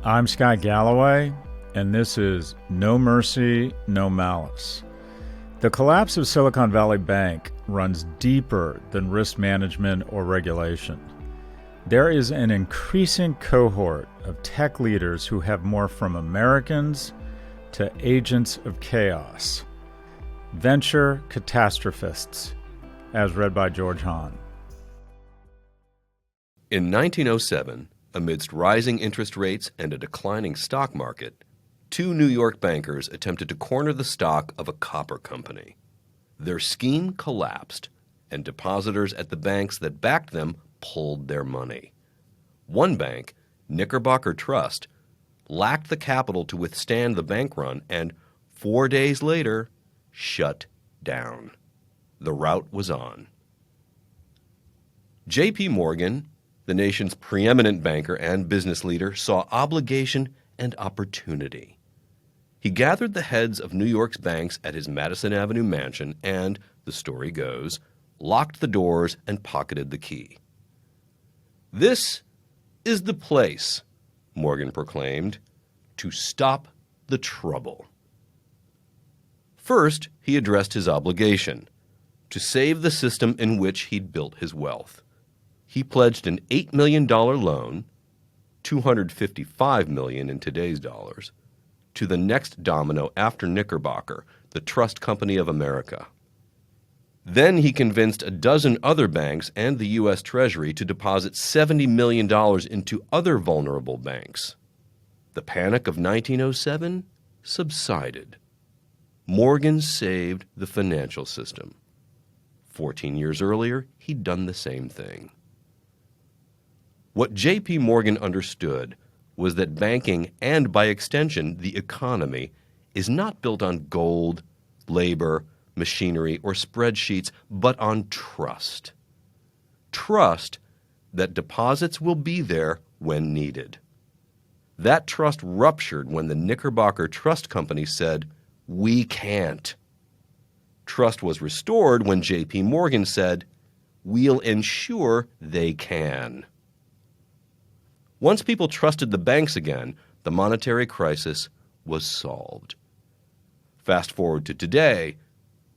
I'm Scott Galloway, and this is No Mercy, No Malice. The collapse of Silicon Valley Bank runs deeper than risk management or regulation. There is an increasing cohort of tech leaders who have morphed from Americans to agents of chaos. Venture Catastrophists, as read by George Hahn. In 1907, amidst rising interest rates and a declining stock market, two New York bankers attempted to corner the stock of a copper company. Their scheme collapsed, and depositors at the banks that backed them pulled their money. One bank, Knickerbocker Trust, lacked the capital to withstand the bank run and, 4 days later, shut down. The rout was on. J.P. Morgan, the nation's preeminent banker and business leader, saw obligation and opportunity. He gathered the heads of New York's banks at his Madison Avenue mansion and, the story goes, locked the doors and pocketed the key. "This is the place," Morgan proclaimed, "to stop the trouble." First, he addressed his obligation, to save the system in which he'd built his wealth. He pledged an $8 million loan, $255 million in today's dollars, to the next domino after Knickerbocker, the Trust Company of America. Then he convinced a dozen other banks and the U.S. Treasury to deposit $70 million into other vulnerable banks. The panic of 1907 subsided. Morgan saved the financial system. 14 years earlier, he'd done the same thing. What J.P. Morgan understood was that banking, and by extension the economy, is not built on gold, labor, machinery, or spreadsheets, but on trust. Trust that deposits will be there when needed. That trust ruptured when the Knickerbocker Trust Company said, "We can't." Trust was restored when J.P. Morgan said, "We'll ensure they can." Once people trusted the banks again, the monetary crisis was solved. Fast forward to today,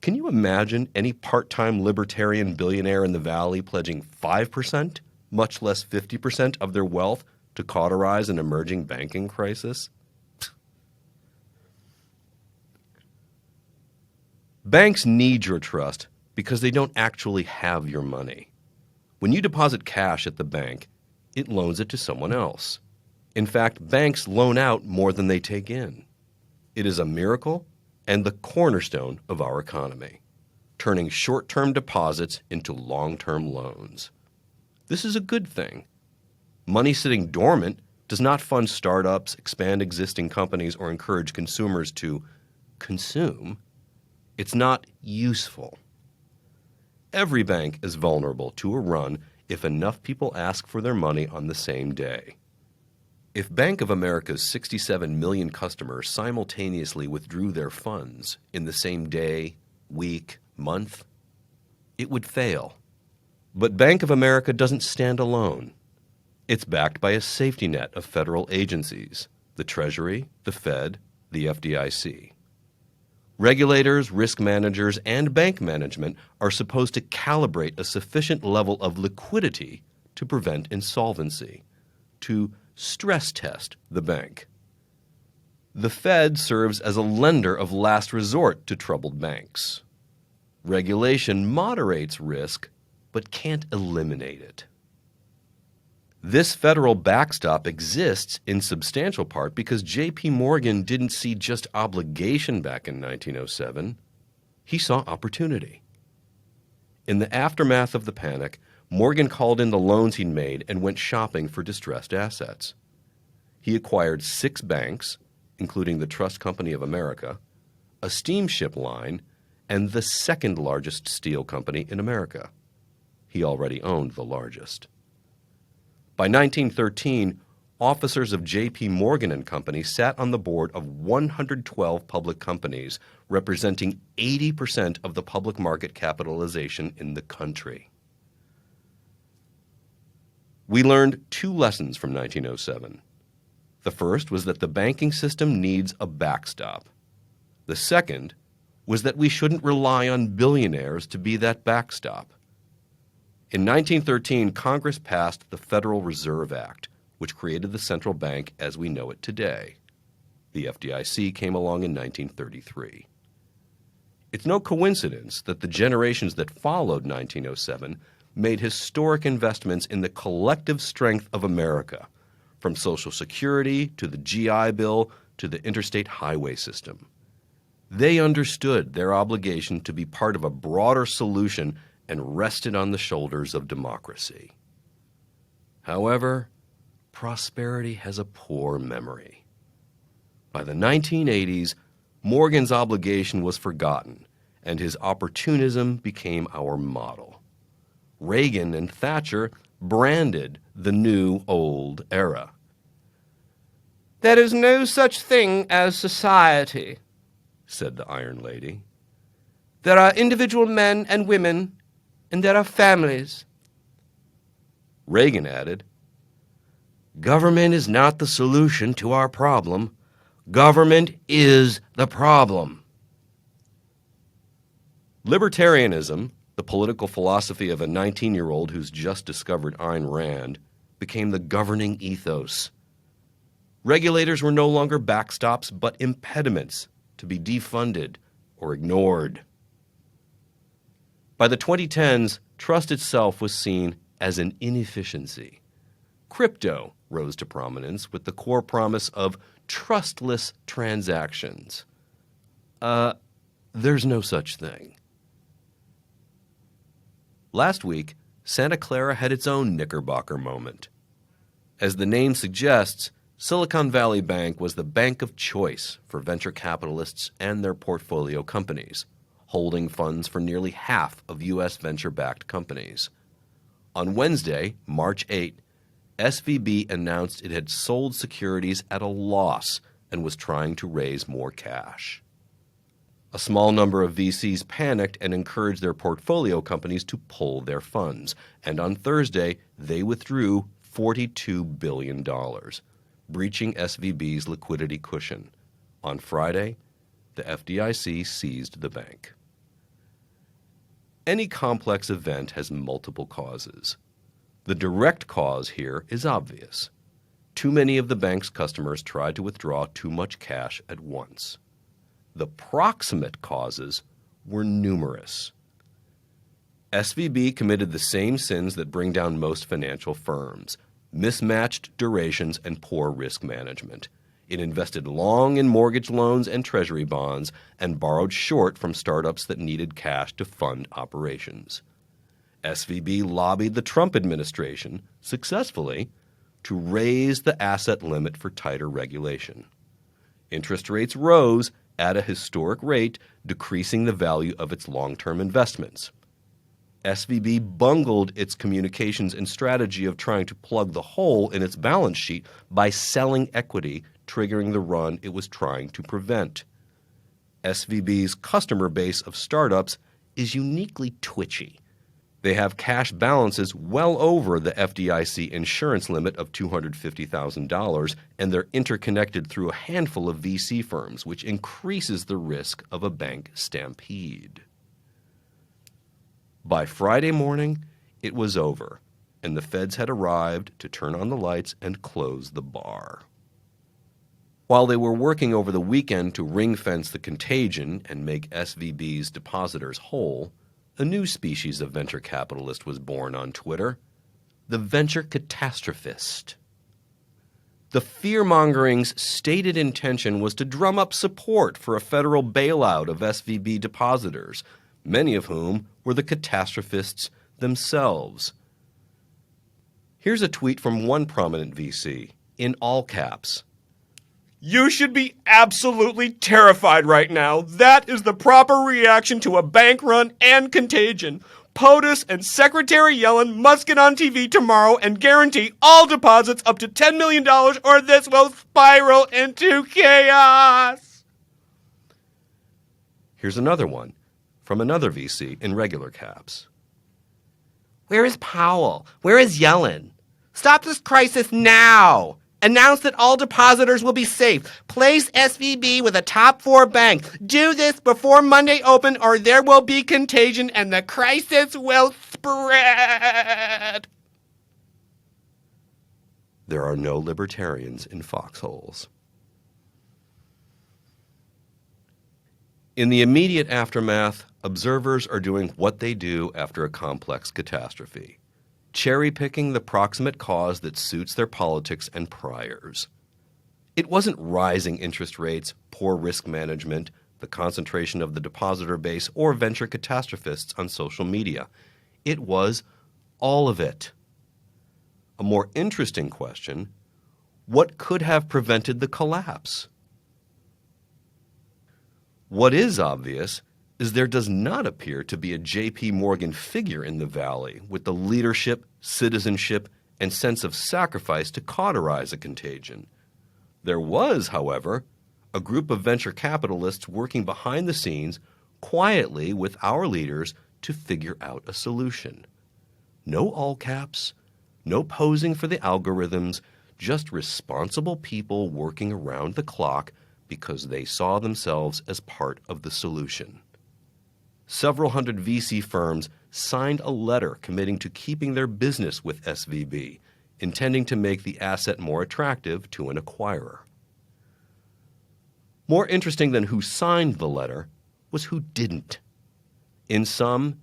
can you imagine any part-time libertarian billionaire in the Valley pledging 5%, much less 50% of their wealth to cauterize an emerging banking crisis? Banks need your trust because they don't actually have your money. When you deposit cash at the bank, it loans it to someone else. In fact, banks loan out more than they take in. It is a miracle and the cornerstone of our economy, turning short-term deposits into long-term loans. This is a good thing. Money sitting dormant does not fund startups, expand existing companies, or encourage consumers to consume. It's not useful. Every bank is vulnerable to a run if enough people ask for their money on the same day. If Bank of America's 67 million customers simultaneously withdrew their funds in the same day, week, month, it would fail. But Bank of America doesn't stand alone. It's backed by a safety net of federal agencies, the Treasury, the Fed, the FDIC. Regulators, risk managers, and bank management are supposed to calibrate a sufficient level of liquidity to prevent insolvency, to stress test the bank. The Fed serves as a lender of last resort to troubled banks. Regulation moderates risk, but can't eliminate it. This federal backstop exists in substantial part because J.P. Morgan didn't see just obligation back in 1907. He saw opportunity. In the aftermath of the panic, Morgan called in the loans he'd made and went shopping for distressed assets. He acquired 6 banks, including the Trust Company of America, a steamship line, and the second largest steel company in America. He already owned the largest. By 1913, officers of J.P. Morgan and Company sat on the board of 112 public companies, representing 80% of the public market capitalization in the country. We learned 2 lessons from 1907. The first was that the banking system needs a backstop. The second was that we shouldn't rely on billionaires to be that backstop. In 1913, Congress passed the Federal Reserve Act, which created the central bank as we know it today. The FDIC came along in 1933. It's no coincidence that the generations that followed 1907 made historic investments in the collective strength of America, from Social Security to the GI Bill to the interstate highway system. They understood their obligation to be part of a broader solution and rested on the shoulders of democracy. However, prosperity has a poor memory. By the 1980s, Morgan's obligation was forgotten, and his opportunism became our model. Reagan and Thatcher branded the new old era. "There is no such thing as society," said the Iron Lady. "There are individual men and women, and there are families." Reagan added, "Government is not the solution to our problem. Government is the problem." Libertarianism, the political philosophy of a 19-year-old who's just discovered Ayn Rand, became the governing ethos. Regulators were no longer backstops, but impediments to be defunded or ignored. By the 2010s, trust itself was seen as an inefficiency. Crypto rose to prominence with the core promise of trustless transactions. There's no such thing. Last week, Santa Clara had its own Knickerbocker moment. As the name suggests, Silicon Valley Bank was the bank of choice for venture capitalists and their portfolio companies, holding funds for nearly half of U.S. venture-backed companies. On Wednesday, March 8, SVB announced it had sold securities at a loss and was trying to raise more cash. A small number of VCs panicked and encouraged their portfolio companies to pull their funds, and on Thursday, they withdrew $42 billion, breaching SVB's liquidity cushion. On Friday, the FDIC seized the bank. Any complex event has multiple causes. The direct cause here is obvious. Too many of the bank's customers tried to withdraw too much cash at once. The proximate causes were numerous. SVB committed the same sins that bring down most financial firms: mismatched durations and poor risk management. It invested long in mortgage loans and treasury bonds and borrowed short from startups that needed cash to fund operations. SVB lobbied the Trump administration, successfully, to raise the asset limit for tighter regulation. Interest rates rose at a historic rate, decreasing the value of its long-term investments. SVB bungled its communications and strategy of trying to plug the hole in its balance sheet by selling equity, triggering the run it was trying to prevent. SVB's customer base of startups is uniquely twitchy. They have cash balances well over the FDIC insurance limit of $250,000, and they're interconnected through a handful of VC firms, which increases the risk of a bank stampede. By Friday morning, it was over, and the feds had arrived to turn on the lights and close the bar. While they were working over the weekend to ring-fence the contagion and make SVB's depositors whole, a new species of venture capitalist was born on Twitter: the venture catastrophist. The fear-mongering's stated intention was to drum up support for a federal bailout of SVB depositors, many of whom were the catastrophists themselves. Here's a tweet from one prominent VC, in all caps. "You should be absolutely terrified right now. That is the proper reaction to a bank run and contagion. POTUS and Secretary Yellen must get on TV tomorrow and guarantee all deposits up to $10 million or this will spiral into chaos." Here's another one from another VC in regular caps. "Where is Powell? Where is Yellen? Stop this crisis now. Announce that all depositors will be safe. Place SVB with a top 4 bank. Do this before Monday open or there will be contagion and the crisis will spread. There are no libertarians in foxholes. In the immediate aftermath, observers are doing what they do after a complex catastrophe, cherry-picking the proximate cause that suits their politics and priors. It wasn't rising interest rates, poor risk management, the concentration of the depositor base, or venture catastrophists on social media. It was all of it. A more interesting question, what could have prevented the collapse? What is obvious is there does not appear to be a J.P. Morgan figure in the Valley with the leadership, citizenship, and sense of sacrifice to cauterize a contagion. There was, however, a group of venture capitalists working behind the scenes quietly with our leaders to figure out a solution. No all caps, no posing for the algorithms, just responsible people working around the clock because they saw themselves as part of the solution. Several hundred VC firms signed a letter committing to keeping their business with SVB, intending to make the asset more attractive to an acquirer. More interesting than who signed the letter was who didn't. In sum,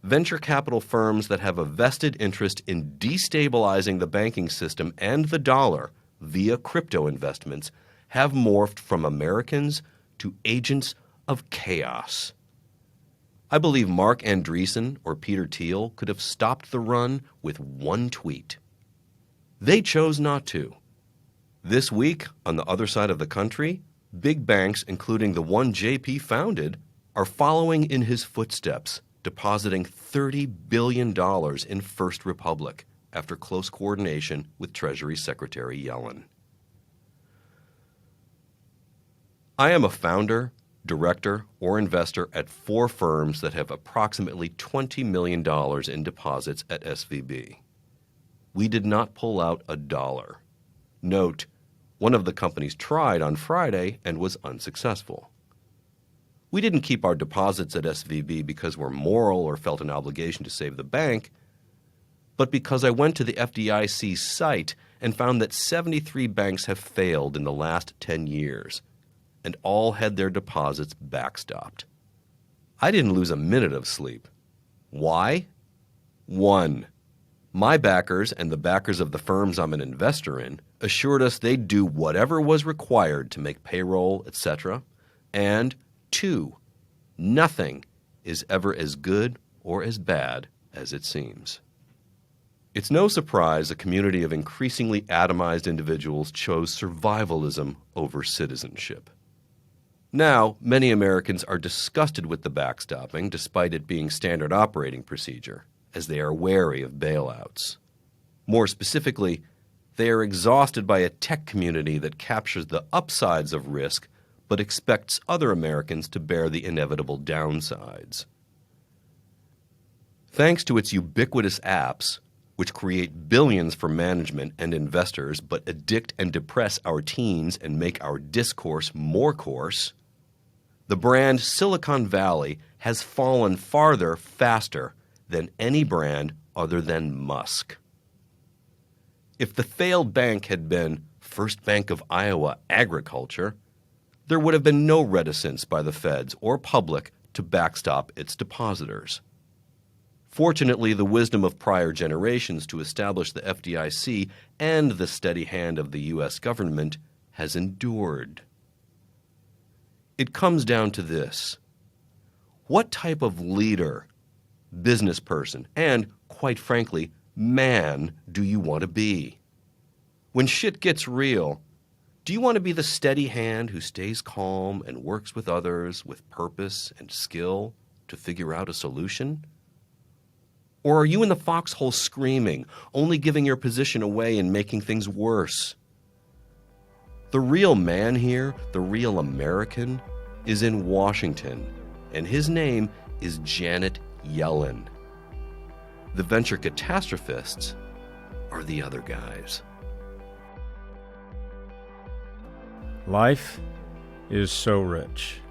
venture capital firms that have a vested interest in destabilizing the banking system and the dollar via crypto investments have morphed from Americans to agents of chaos. I believe Mark Andreessen or Peter Thiel could have stopped the run with one tweet. They chose not to. This week, on the other side of the country, big banks, including the one JP founded, are following in his footsteps, depositing $30 billion in First Republic after close coordination with Treasury Secretary Yellen. I am a founder, director, or investor at 4 firms that have approximately $20 million in deposits at SVB. We did not pull out a dollar. Note, one of the companies tried on Friday and was unsuccessful. We didn't keep our deposits at SVB because we're moral or felt an obligation to save the bank, but because I went to the FDIC's site and found that 73 banks have failed in the last 10 years, and all had their deposits backstopped. I didn't lose a minute of sleep. Why? 1. My backers and the backers of the firms I'm an investor in assured us they'd do whatever was required to make payroll, etc. And 2. Nothing is ever as good or as bad as it seems. It's no surprise a community of increasingly atomized individuals chose survivalism over citizenship. Now, many Americans are disgusted with the backstopping despite it being standard operating procedure, as they are wary of bailouts. More specifically, they are exhausted by a tech community that captures the upsides of risk but expects other Americans to bear the inevitable downsides. Thanks to its ubiquitous apps, which create billions for management and investors but addict and depress our teens and make our discourse more coarse, the brand Silicon Valley has fallen farther faster than any brand other than Musk. If the failed bank had been First Bank of Iowa Agriculture, there would have been no reticence by the feds or public to backstop its depositors. Fortunately, the wisdom of prior generations to establish the FDIC and the steady hand of the U.S. government has endured. It comes down to this. What type of leader, business person, and, quite frankly, man do you want to be? When shit gets real, do you want to be the steady hand who stays calm and works with others with purpose and skill to figure out a solution? Or are you in the foxhole screaming, only giving your position away and making things worse? The real man here, the real American, is in Washington, and his name is Janet Yellen. The venture catastrophists are the other guys. Life is so rich.